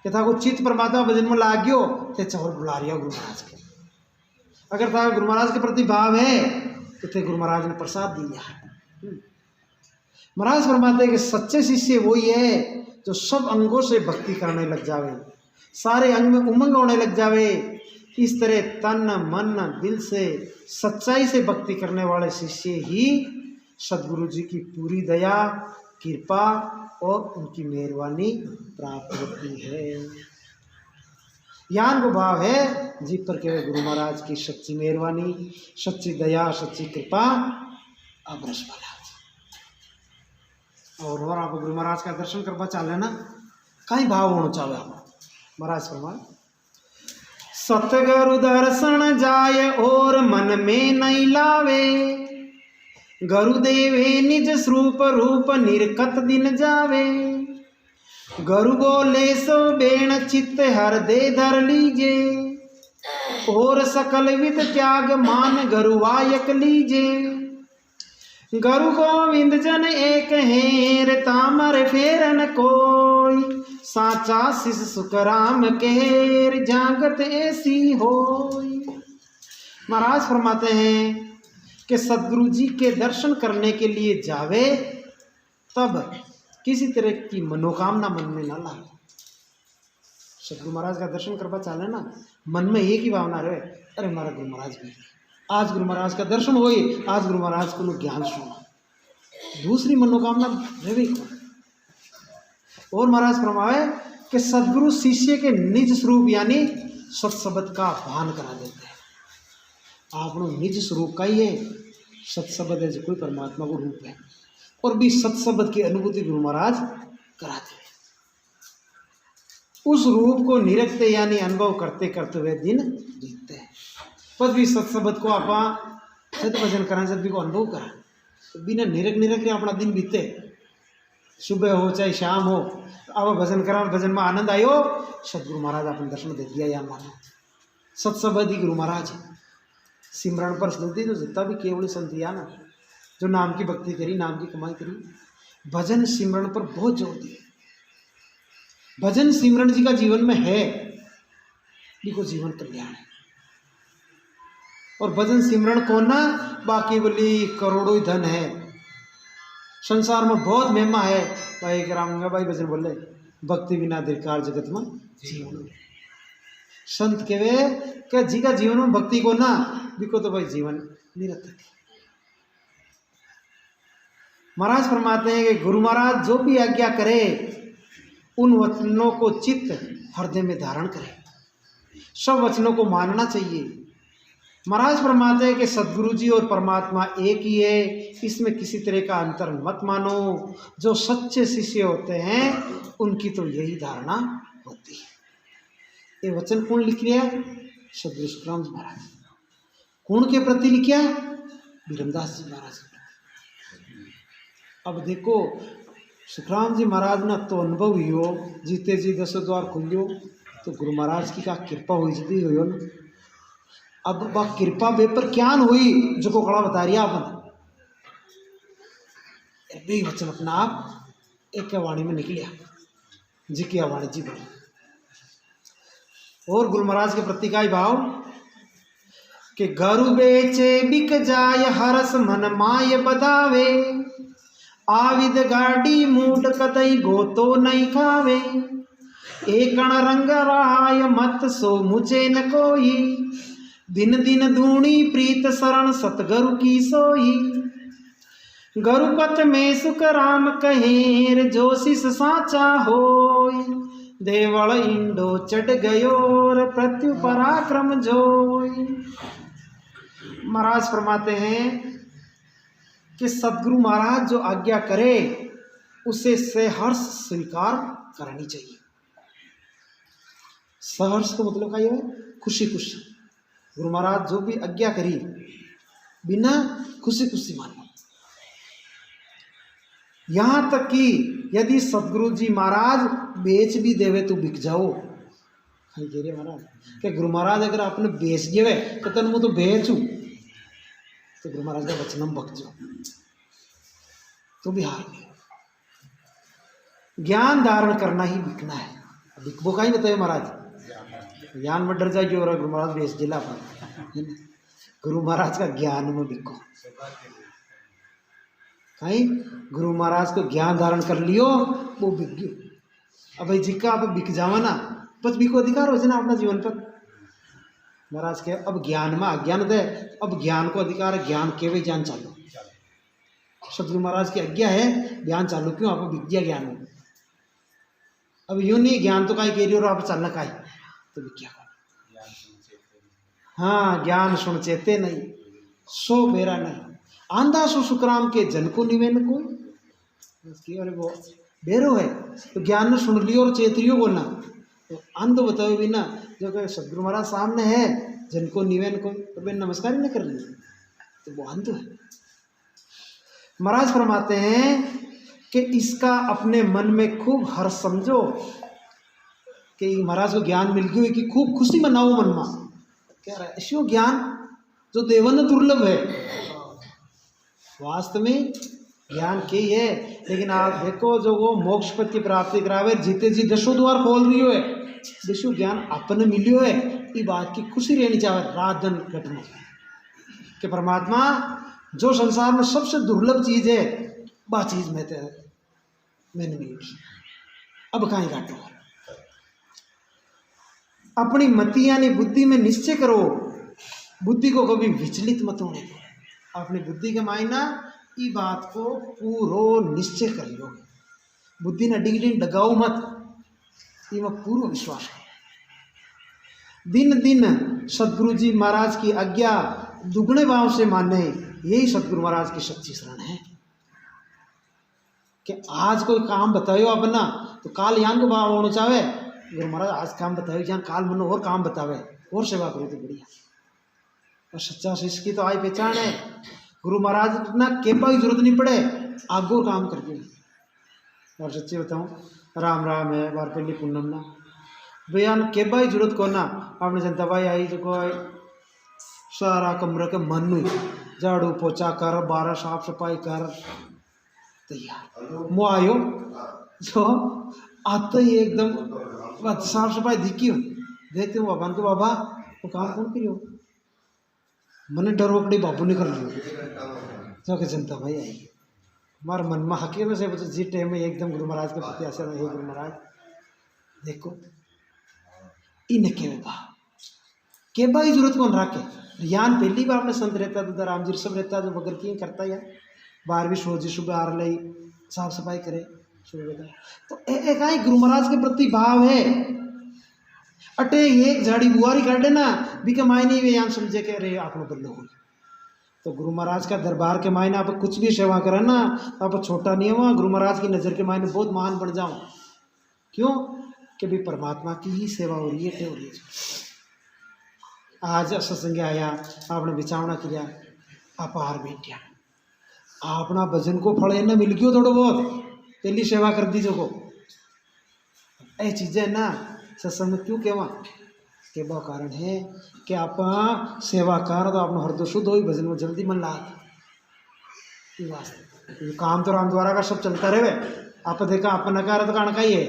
कि था को चित्त परमात्मा भजन में लाग गयो तो चवर बुला रिया गुरु महाराज के। अगर था गुरु महाराज के प्रति भाव है तो थे गुरु महाराज ने प्रसाद दिया। महाराज फरमाते कि सच्चे शिष्य वही है जो सब अंगों से भक्ति करने लग जावे सारे अंग में उमंग होने लग जावे। इस तरह तन मन दिल से सच्चाई से भक्ति करने वाले शिष्य ही सदगुरु जी की पूरी दया कृपा और उनकी मेहरबानी प्राप्त होती है। ज्ञान को भाव है जीव पर केवल गुरु महाराज की सच्ची मेहरबानी सच्ची दया सच्ची कृपा अवरस वाला और आप गुरु महाराज का दर्शन करवा चाले ना कहीं भाव होना चाहे आप महाराज फरमाए सतगुरु दर्शन जाय और मन में नहीं लावे गुरुदेवे निज स्वरूप रूप निर्कत दिन जावे गुरु बोले सो बेण चित्त हर दे धर लीजे और सकल विद त्याग मान गुरुवायक लीजे गुरु गोविंद जन एक हेर तामर फेरन कोई साचा शिष सुखराम केर जागत ऐसी होई। महाराज फरमाते हैं कि सदगुरु जी के दर्शन करने के लिए जावे तब किसी तरह की मनोकामना मन में ना लाए। सदगुरु महाराज का दर्शन करवा चाले ना मन में एक ही भावना रहे अरे हमारा गुरु महाराज भी आज गुरु महाराज का दर्शन हो आज गुरु महाराज को ज्ञान सुना दूसरी मनोकामना रहे और महाराज फरमाए कि सदगुरु शिष्य के निज स्वरूप यानी सत्शब्द का भान करा देते हैं। आप निज स्वरूप का ही है सत्शब्द है जो कोई परमात्मा को रूप है और भी सत्शब्द की अनुभूति गुरु महाराज कराते हैं। उस रूप को निरखते यानी अनुभव करते करते हुए दिन बीतते हैं। बस भी सत्शब्द को आप सत भजन करा सत भी को अनुभव करा तो बिना निरख अपना दिन बीते सुबह हो चाहे शाम हो अब भजन करा भजन में आनंद आयो सदगुरु महाराज आपने दर्शन दे दिया या मानो सत्शब्द ही गुरु महाराज सिमरण पर स्मृति तो जितना भी केवल संतिया ना जो नाम की भक्ति करी नाम की कमाई करी भजन सिमरण पर बहुत जोर दिया। भजन सिमरण जी का जीवन में है को जीवन कल्याण है और भजन सिमरण को ना बाकी बोली करोड़ों ही धन है संसार में बहुत महिमा है भाई राम भाई भजन बोले भक्ति बिना धिक्कार जगत में जीवन संत के वे क्या जी का जीवन में भक्ति को ना बिको तो भाई जीवन निरर्थक। महाराज फरमाते हैं कि गुरु महाराज जो भी आज्ञा करे उन वचनों को चित्त हृदय में धारण करे सब वचनों को मानना चाहिए महाराज फरमाते हैं कि सदगुरु जी और परमात्मा एक ही है, इसमें किसी तरह का अंतर मत मानो। जो सच्चे शिष्य होते हैं उनकी तो यही धारणा होती है। ये वचन कौन लिख रहा है? सदगुरु सुखराम जी महाराज। कौन के प्रति लिखा है? बीरमदास जी महाराज के प्रति। अब देखो सुखराम जी महाराज ना तो अनुभव ही हो, जीते जी 10 द्वार खुलियो, तो गुरु महाराज की का कृपा हुई जी हो ना। अब वह कृपा बे पर क्या हुई जो को खड़ा बता रही आपने भी वचन अपना आप एक वाणी में निकलिया जी की वाणी जी बोली। और गुरु महाराज के प्रति का ही भाव कि गरु बेचे बिक जाय हरस मन माय बदावे, आविद गाड़ी मूड कतई गोतो नहीं खावे, एकण रंग राय मत सो मुझे न कोई, दिन दिन दूणी प्रीत शरण सतगुरु की सोई, गरुपत में सुख राम कहेर जो शिष साचा होय, देवल इंडो चढ़ गयोर प्रत्यु पराक्रम जोय। महाराज फरमाते हैं कि सदगुरु महाराज जो आज्ञा करे उसे सहर्ष स्वीकार करनी चाहिए। सहर्ष का मतलब क्या है? खुशी खुशी। गुरु महाराज जो भी आज्ञा करी बिना खुशी खुशी मानो। यहां तक कि यदि सदगुरु जी महाराज बेच भी देवे तो बिक जाओ। कह रहे महाराज कि गुरु महाराज अगर आपने बेच देवे तो तन मुँह तो बेचू, तो गुरु महाराज का वचन हम बक जाओ तो भी हार नहीं। ज्ञान धारण करना ही बिकना है। बिकबो का ही बताए महाराज, ज्ञान में डर जाएगी और गुरु महाराज बेच दिला पर गुरु महाराज का ज्ञान में बिको। कहीं गुरु महाराज को ज्ञान धारण कर लियो वो बिक गयो। अब भाई जिक्का आप बिक जावा ना बस बिको अधिकार हो जाए ना अपना जीवन पर। महाराज के अब ज्ञान में अज्ञान दे, अब ज्ञान को अधिकार है, ज्ञान केवल ज्ञान चालू। सदगुरु महाराज की आज्ञा है ज्ञान चालू क्यों? आपको बिक गया ज्ञान में। अब यूं नहीं ज्ञान तो काई कह रही हो और आप चलना काई तो बिक गया। हाँ ज्ञान सुन चेते नहीं सो बेरा नहीं, आंधा सो सुखराम के जन को निवेन कोई। अरे वो बेरो है तो ज्ञान ने सुन लियो और चेत लियो बोलना, तो अंध बताओ भी ना जो सदगुरु महाराज सामने है जन को निवेन कोई, तो मैं नमस्कार ही नहीं कर रही तो वो अंध है। महाराज फरमाते हैं कि इसका अपने मन में खूब हर्ष समझो कि महाराज को ज्ञान मिल गई कि खूब खुशी मनाओ मन में। क्या रहा है ऐसा ज्ञान जो देवन दुर्लभ है। वास्तव में ज्ञान के ही है, लेकिन आप देखो जो वो मोक्ष पद की प्राप्ति करावे जीते जी 10 द्वार खोल रही है, 10 ज्ञान अपने मिलियो है। ये बात की खुशी रहनी चाहिए रात दिन घटना कि परमात्मा जो संसार में सबसे दुर्लभ चीज है वह चीज मैंने मिली। अब कहीं घाटो अपनी मति यानी बुद्धि में निश्चय करो, बुद्धि को कभी विचलित मत होने दो। अपनी बुद्धि के मायना ये बात को पूरो निश्चय कर लो, बुद्धि ने डिग्री डगाओ मत, ये मैं पूर्ण विश्वास करो। दिन दिन सदगुरु जी महाराज की आज्ञा दुगने भाव से माने, यही सदगुरु महाराज की सच्ची शरण है। कि आज कोई काम बतायो अपना तो काल यान को भाव होना चाहे, गुरु महाराज आज काम बताओ जान काल मनो और काम बतावे और सेवा करो तो बढ़िया। और सच्चा शिष्य की तो आई पहचान है, गुरु महाराज ना केपा की जरूरत नहीं पड़े आगो काम करके। और सच्ची बताऊँ राम राम है बार पहली पूनम ना भैया केपा की जरूरत को ना आपने जनता भाई आई जो कोई सारा कमरे के मन हुई झाड़ू पोछा कर 12 साफ सफाई कर तैयार मो आयो जो आते ही एकदम साफ सफाई दिखी हो देखते हो बाबा को बाबा वो काम कौन करियो मैंने डर वकड़ी बाबू ने कर लियो जो कि जनता भाई आई हमारे मन में हकीर में से जी टाइम में एकदम गुरु महाराज के प्रति आशा रहे। गुरु महाराज देखो इन के बा की जरूरत कौन रखे ज्ञान पहली बार अपने संत रहता तो राम जी सब रहता जो बगर की करता है बाहर भी सोच सुबह आ रही साफ सफाई करे सुबह तो एक गुरु महाराज के प्रति भाव है अटे एक झाड़ी बुआरी काटे ना भी मायने वे यहाँ समझे के अरे आप बदलो हो। तो गुरु महाराज का दरबार के मायने आप कुछ भी सेवा करें ना तो आप छोटा नहीं हुआ, गुरु महाराज की नज़र के मायने बहुत महान बन जाओ। क्यों कि भी परमात्मा की ही सेवा हो रही है, हो रही है। आज सत्संग आया, आपने विचारणा किया, आप हार बैठिया, अपना भजन को फल इन्हें मिल गयो थोड़ा बहुत, पहली सेवा कर दी जो को ये चीज़ें ना सत्संग में क्यों कहवा के वो कारण है कि आप सेवा कर तो आपने हृदय शुद्ध हो, भजन में जल्दी मन ला। ये काम तो राम द्वारा का सब चलता रहे। आप देखा आप नकार तो कण का ही है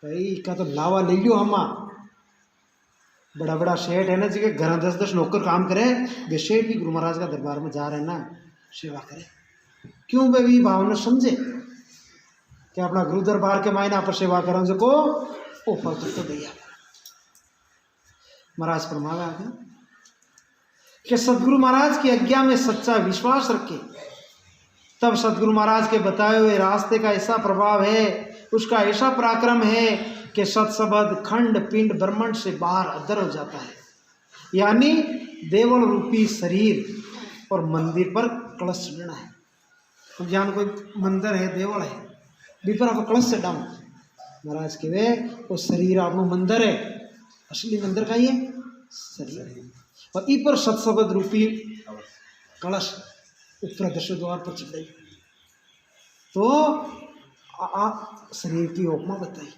भाई, का तो लावा ले लियो। हम बड़ा बड़ा सेठ है ना जी के घर 10-10 नौकर काम करे, वे सेठ भी गुरु महाराज का दरबार में जा रहे हैं ना सेवा करे। क्यों वे भी भावना समझे कि अपना गुरु दरबार के मायने आप सेवा करें जो को ओ फल तो दैया। महाराज फरमावे आगे कि सदगुरु महाराज की आज्ञा में सच्चा विश्वास रखे, तब सदगुरु महाराज के बताए हुए रास्ते का ऐसा प्रभाव है, उसका ऐसा पराक्रम है कि सत्सबद खंड पिंड ब्रह्मांड से बाहर अदर हो जाता है। यानी देवल रूपी शरीर और मंदिर पर कलश चढ़ना है। अब जान कोई मंदिर है, देवल है, बीपर आप कलश चढ़ाओ महाराज के वे वो शरीर आप मंदिर है, असली मंदिर का ही है शरीर है। और ई पर सत्सबद रूपी कलश ऊपर दश द्वार पर चढ़ाई तो शरीर की उपमा बताई,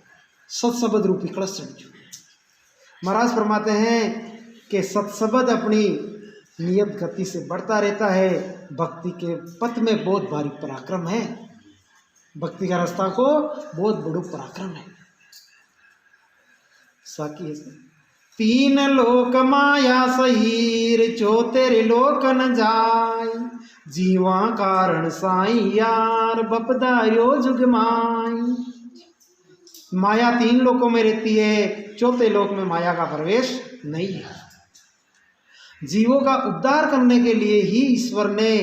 सत्सबद रूपी कलश चढ़। महाराज फरमाते हैं कि सत्सबद अपनी नियत गति से बढ़ता रहता है। भक्ति के पथ में बहुत भारी पराक्रम है, भक्ति का रास्ता को बहुत बड़ो पराक्रम है। साकी तीन लोक माया सहीर चौतेरे लोक न जाय, जीवा कारण साई यार बपदारियो जुग माई। माया 3 लोकों में रहती है, चौथे लोक में माया का प्रवेश नहीं है। जीवों का उद्धार करने के लिए ही ईश्वर ने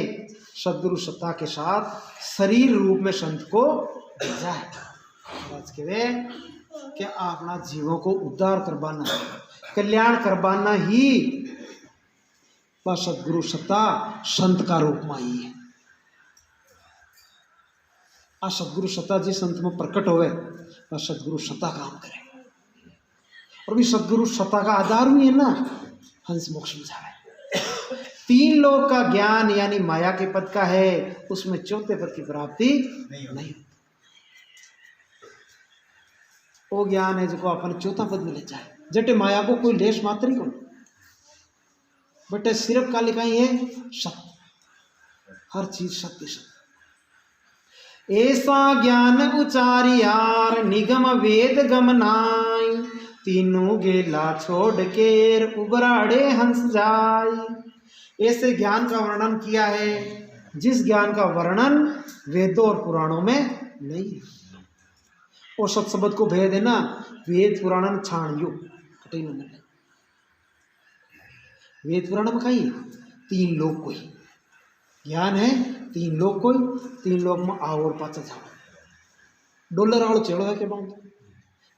सद्गुरु सत्ता के साथ शरीर रूप में संत को भेजा है। आज के वे क्या अपना जीवों को उद्धार करवाना, कल्याण करवाना ही वह सद्गुरु सत्ता संत का रूप में आई है। आ सद्गुरु सत्ता जी संत में प्रकट होवे वह सद्गुरु सत्ता काम करे। और भी सद्गुरु सत्ता का आधार भी है ना हंस मोक्ष में जाए। 3 लोक का ज्ञान यानी माया के पद का है, उसमें चौथे पद की प्राप्ति नहीं। वो ज्ञान है जो अपन चौथा पद में ले जाए। जटे माया को कोई लेश मात्र ही को बटे सिर्फ का लिखा ही है सत्य, हर चीज सत्य सत्य। ऐसा ज्ञान उचारियार निगम वेद गमनाई, तीनों गेला छोड़ केर उबराड़े हंस जाय। ऐसे ज्ञान का वर्णन किया है जिस ज्ञान का वर्णन वेदों और पुराणों में नहीं है। और सत्सबद को भेद है ना वेद पुराण छाणियो कटे न मिले। वेद पुराण में कही 3 लोक कोई ज्ञान है, 3 लोक कोई 3 लोक में आओ और पाचा जाओ। डॉलर आड़ो चेड़ो है के बाउंड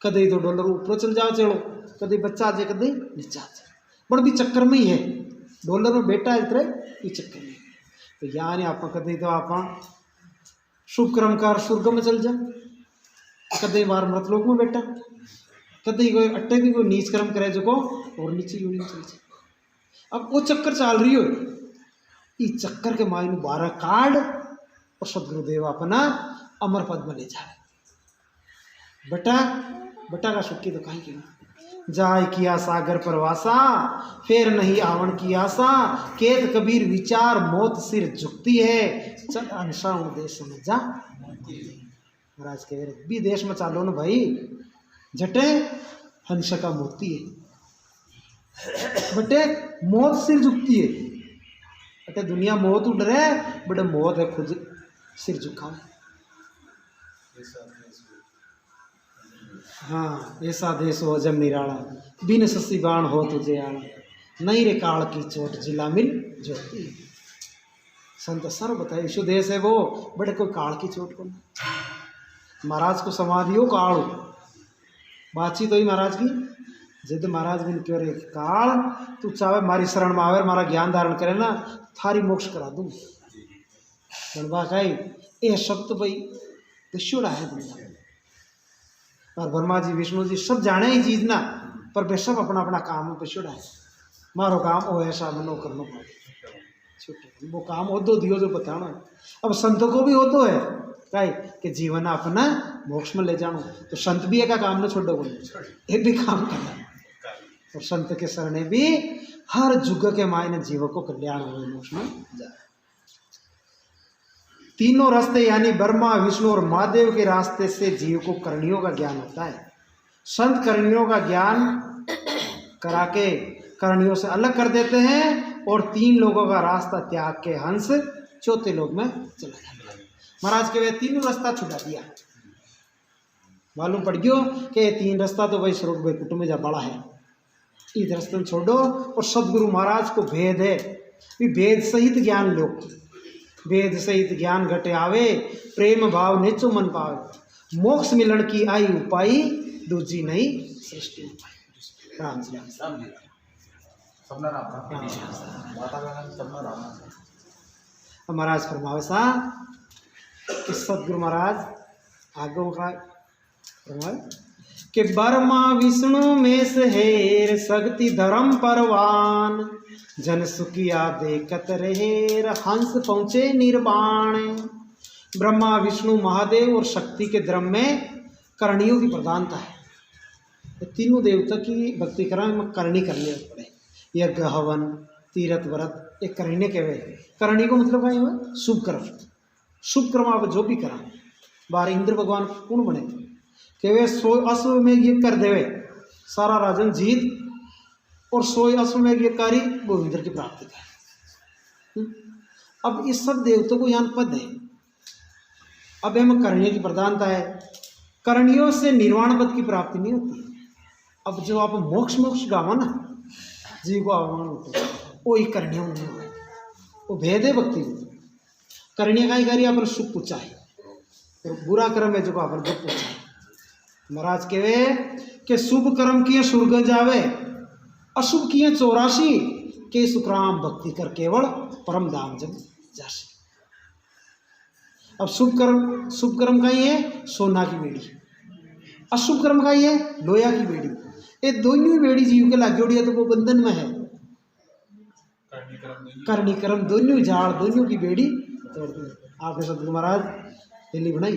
कदे तो डॉलर ऊपर चल जाओ चेड़ो, कदे बच्चा जे कदे नीचा जे, बड़ भी चक्कर में ही है। डॉलर में बेटा इतरे ये चक्कर में तो ज्ञान आप कदे तो आप शुभ कर्म कर स्वर्ग में चल जा, कदे बार मृतलोक में बेटा, कदे कोई अट्टे भी कोई नीच कर्म करे जो को और नीचे यूं चल जाए। अब वो चक्कर चल रही हो, इस चक्कर के मायने 12 कार्ड और सदगुरुदेव अपना अमर पद में ले जाए। बेटा बेटा का सुखी तो कहीं क्यों जाय किया सागर परवासा, फिर नहीं आवन की आशा, केत कबीर विचार मौत सिर झुकती है, चल अंशा देश में जा। महाराज कह रहे भी देश में चालो ना भाई, जटे हंस का मोती है, बटे मौत सिर झुकती है। बटे दुनिया मौत उड़ रहे बटे मौत है खुद सिर झुका। हाँ ऐसा देश हो जब निराला, बिन ससी बाण हो तुझे आना, नहीं रे काल की चोट जिला मिल ज्योति। संत सर बताए विश्व देश है वो, बड़े कोई काल की चोट को। महाराज को समाधि हो काल बातचीत हुई महाराज की। जिद महाराज बिन क्यों रे काल तू चाहे मारी शरण में आवे मारा ज्ञान धारण करे ना थारी मोक्ष करा दूँ। गणबा कही ये शब्द भाई विश्वड़ा है दुनिया और ब्रह्मा जी विष्णु जी सब जाने ही चीज ना, पर वे सब अपना अपना काम में पिछड़ा है। मारो काम हो ऐसा मनो करना पड़े छुट्टी वो काम हो दो दियो जो बताना। अब संतों को भी हो तो है कहीं कि जीवन अपना मोक्ष में ले जाओ, तो संत भी एक काम न छोड़ो बोले एक भी काम करना। और संत के शरणे भी हर जुग के मायने जीव को कल्याण हो मोक्ष में जाए। तीनों रास्ते यानी ब्रह्मा विष्णु और महादेव के रास्ते से जीव को करणियों का ज्ञान होता है। संत करणियों का ज्ञान करा के करणियों से अलग कर देते हैं और तीन लोगों का रास्ता त्याग के हंस चौथे लोग में चला जाता है। महाराज के वे तीनों रास्ता छुटा दिया। मालूम पड़ गयो कि ये तीन रास्ता तो भाई स्वर्ग वैकुंठ में जा बड़ा है, इस रास्ते छोड़ो। और सदगुरु महाराज को भेद है, भेद सहित ज्ञान लो। वेद सहित ज्ञान घटे आवे, प्रेम भाव नेचो मन पावे। मोक्ष मिलन की आई उपाई, दूजी नहीं सृष्टि उपाई। राम जी राम महाराज फरमावे सा कि सदगुरु महाराज आगे फरमावे कि ब्रह्मा विष्णु में हेर शक्ति धर्म परवान, जन सुखिया देखत रहे हंस पहुँचे निर्वाण। ब्रह्मा विष्णु महादेव और शक्ति के धर्म में करणियों की प्रधानता है। तीनों देवता की भक्ति कराने करनी करने पड़े। यज्ञ हवन तीर्थ व्रत एक करने के वे करणी को मतलब क्या है शुभ कर्म। शुभ कर्म आप जो भी करा बार इंद्र भगवान कौन बने कि वे सोए अश्व में ये कर देवे सारा राजन जीत, और सोए अश्व में ये कारी वो इंद्र की प्राप्ति का। अब इस सब देवताओं को यहाँ पद है। अब हमें करणियों की प्रधानता है। करणियों से निर्वाण पद की प्राप्ति नहीं होती। अब जो आप मोक्ष गावा ना जीव को आह्वान होते वो ही करणियों नहीं हुए, वो भेद है भक्ति में। करणिया का ही कार्य आप सुख पूछा है और बुरा कर्म है जो आप दुख पूछा है। महाराज कहे कि शुभ कर्म किए स्वर्ग जावे, अशुभ किए 84 के सुखराम भक्ति कर केवल परम धाम जब जासे। अब शुभ कर्म का ही है सोना की बेड़ी, अशुभ कर्म का ही है लोया की बेड़ी। ये दोनों बेड़ी जीव के लाग जोड़ी है तो वो बंधन में है। करनी कर्म दोनों झाड़ दोनों की बेड़ी तोड़ दी। आपने सदगुरु महाराज हेली बनाई,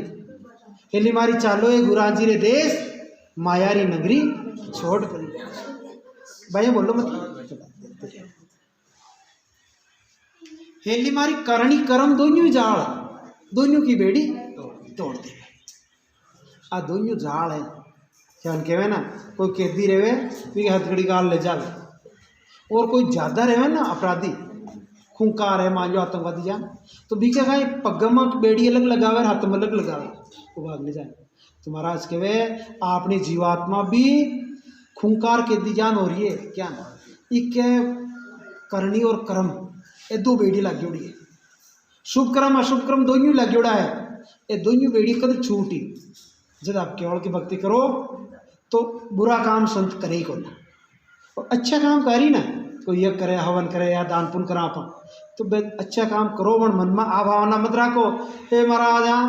हेली मारी चालो ये गुराजी रे देश मायारी नगरी छोड़ पड़ी। भैया बोलो मत। हेली मारी करनी कर्म दोनों झाड़ दोनों की बेड़ी तोड़ दे। आ दोनों झाड़ है क्या कहे ना, कोई कैदी रहे भी हथकड़ी गाल ले जावे, और कोई ज़्यादा रहे ना अपराधी खूंखार है मान जो आतंकवादी जान तो भी क्या खाए पग्गमा बेड़ी अलग लगावे हाथ में अलग लगावे वो भाग ले जाए। तो महाराज कहे आपने जीवात्मा भी खूंखार कैदी जान हो रही है क्या ना, इके करनी और कर्म ये दो बेड़ी लग जोड़ी है। शुभ कर्म अशुभ कर्म दोनों लग जोड़ा है। ये दोनों बेड़ी कद छूटी जब आप केवल की भक्ति करो तो बुरा काम संत करे ही को ना, और अच्छा काम करी ना कोई यज्ञ करे हवन करे या दान पुण्य करा तो अच्छा काम करो मन में आ भावना मत रखो हे महाराज यहाँ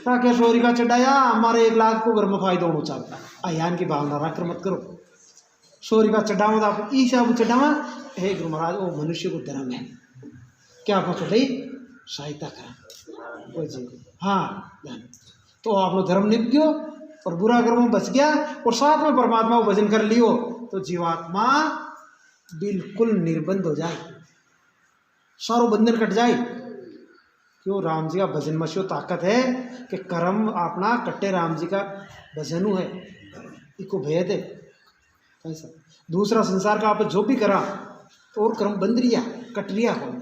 ताकि सोरी का चढ़ाया हमारे 1 लाख को घर में फायदा होना चाहता आयान की भावना रखकर मत करो। सोरी का चढ़ावा तो आप ईशा को चढ़ावा हे गुरु महाराज वो मनुष्य को धर्म है क्या आपको चढ़ाई सहायता करा वो जी हाँ तो आपने धर्म निभ गयो और बुरा कर्म बच गया और साथ में परमात्मा को भजन कर लियो तो जीवात्मा बिल्कुल निर्बंध हो जाए, सारो बंधन कट जाए। क्यों राम जी का भजन में शो ताकत है कि कर्म अपना कट्टे राम जी का भजन है, इसको भेद है कैसा। दूसरा संसार का आप जो भी करा तो और कर्म बंद रिया कट रिया कौन।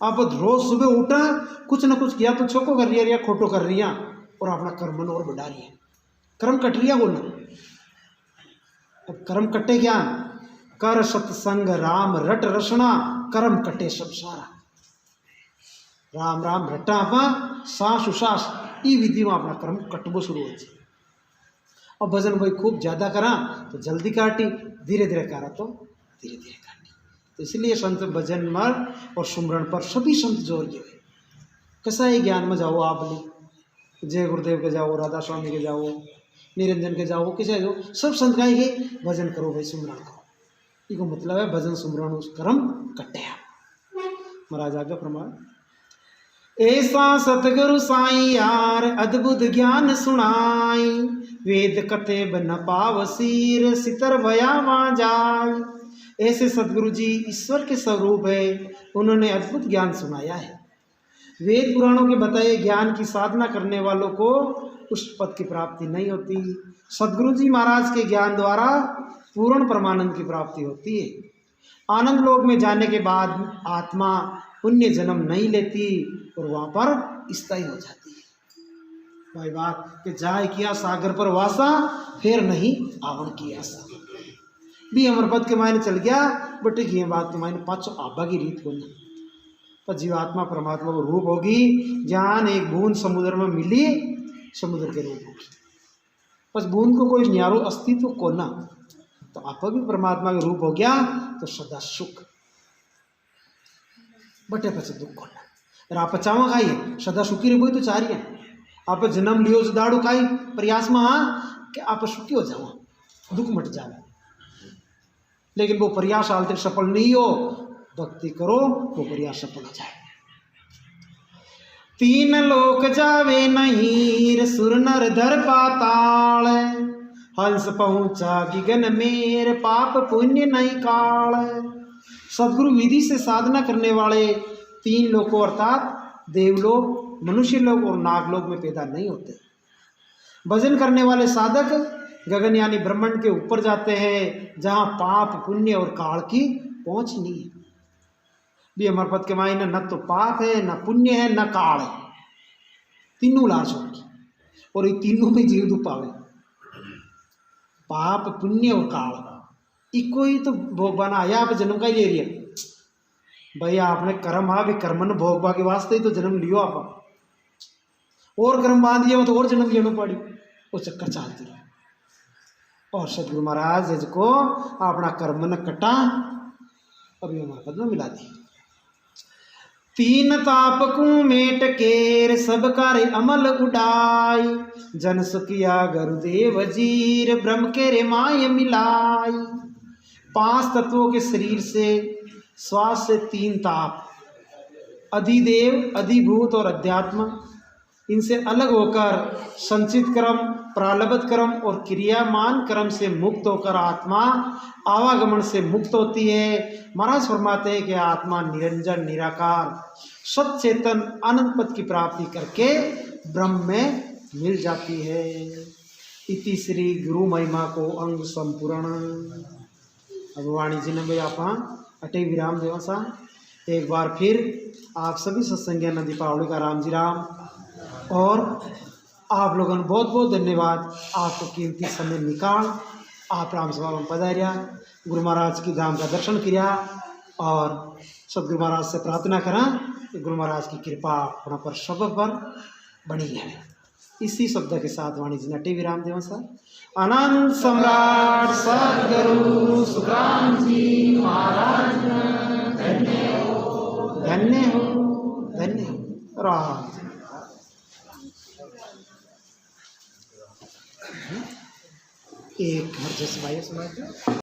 आप रोज सुबह उठा कुछ ना कुछ किया तो छोको कर रिया या खोटो कर रिया और अपना कर्मन और बढ़ा रही है, कर्म कट रिया बोलना। अब कर्म कटे क्या कर सत्संग राम रट रसना कर्म कटे सब सारा। राम राम रटा आप सांस उसास ई विधि में अपना कर्म कटबो शुरू हो जाए। और भजन भाई खूब ज़्यादा करा तो जल्दी काटी, धीरे धीरे करा तो धीरे धीरे काटी। तो इसलिए संत भजन मर और सुमरण पर सभी संत जोर दिए। कैसा ही ज्ञान में जाओ आप भी, जय गुरुदेव के जाओ, राधा स्वामी के जाओ, निरंजन के जाओ, किसे जाओ, सब संत गाय के भजन करो भाई, सुमरण करो। इको मतलब है भजन सुमरण उस कर्म कट्या। महाराज आगे प्रमाण ऐसा सतगुरु साईं यार अद्भुत ज्ञान सुनाई, वेद कथे बन पाव सीर सितर भया वहाँ जाय। ऐसे सतगुरु जी ईश्वर के स्वरूप है, उन्होंने अद्भुत ज्ञान सुनाया है। वेद पुराणों के बताए ज्ञान की साधना करने वालों को उस पद की प्राप्ति नहीं होती। सतगुरु जी महाराज के ज्ञान द्वारा पूर्ण परमानंद की प्राप्ति होती है। आनंद लोक में जाने के बाद आत्मा पुण्य जन्म नहीं लेती और वहाँ पर स्थायी हो जाती है। भाई बात कि जाय किया सागर पर वासा, फिर नहीं आवण की आशा। भी अमर पद के मायने चल गया, बट ये बात के मायने पाँचों आभा की रीत को ना, पर जीवात्मा परमात्मा को रूप होगी। जान एक बूंद समुद्र में मिली, समुद्र के रूप होगी। बस बूंद को कोई न्यारो अस्तित्व को ना, तो आप भी परमात्मा के रूप हो गया तो सदा सुख, बटे पचे दुख को ना। और आप चावा खाइए सदा सुखी रहो तो चाह रही है। आप जन्म लियो दाड़ू खाई प्रयास में, हाँ कि आप सुखी हो जाओ, दुख मट जाए, लेकिन वो प्रयास हाल तक सफल नहीं हो। भक्ति करो वो प्रयास सफल हो जाए। तीन लोक जावे नहीं, सुर नर धर पाताल, हंस पहुंचा गगन मेर, पाप पुण्य नहीं काल। सदगुरु विधि से साधना करने वाले तीन लोकों अर्थात देवलोक, मनुष्य लोक और नागलोक में पैदा नहीं होते। भजन करने वाले साधक गगन यानी ब्रह्मांड के ऊपर जाते हैं, जहाँ पाप पुण्य और काल की पहुंच नहीं है। भी अमर पद के मायने न तो पाप है, न पुण्य है, न काल है, तीनों लाश होगी। और ये तीनों में जीव दुख पावे, पाप पुण्य और काल, इको ही तो भोग बनाया। आप जन्म का ही ले रही है भैया, आपने कर्म भी कर्मन भोगवा के वास्ते ही तो जन्म लियो आप, और कर्म बांध दिया तो और जन्म लेना पड़ी, वो चक्कर चाहती रहे। और सदगुरु महाराज जिसको अपना कर्म न कटा, अभी हमारे पद में मिला दी। तीन ताप को मेट केर, सब कार्य अमल उड़ाई, जन सुखिया गुरुदेव जीर, ब्रह्म के रे माय मिलाई। पांच तत्वों के शरीर से, श्वास से तीन ताप, अधिदेव, अधिभूत और अध्यात्म, इनसे अलग होकर संचित कर्म, प्रारब्ध कर्म और क्रियामान कर्म से मुक्त होकर आत्मा आवागमन से मुक्त होती है। महाराज फरमाते हैं कि आत्मा निरंजन निराकार सच्चेतन अनंत पद की प्राप्ति करके ब्रह्म में मिल जाती है। इति श्री गुरु महिमा को अंग संपूर्ण। अब वाणी जी ने भी आप अटे विराम देवा सा। एक बार फिर आप सभी सत्संगी न दीपावली का राम जी राम, और आप लोगों ने बहुत बहुत धन्यवाद। आपको कीमती समय निकाल आप राम सभा में पधारिया, गुरु महाराज की धाम का दर्शन किया, और सदगुरु महाराज से प्रार्थना करा कि गुरु महाराज की कृपा अपना पर सब पर बनी है। इसी शब्द के साथ वाणी जी नटे विराम देव सर। अनंत सम्राट सदगुरु सुखराम जी महाराज धन्य हो, धन्य हो, धन्य हो। राम एक हर जस भाई सुना।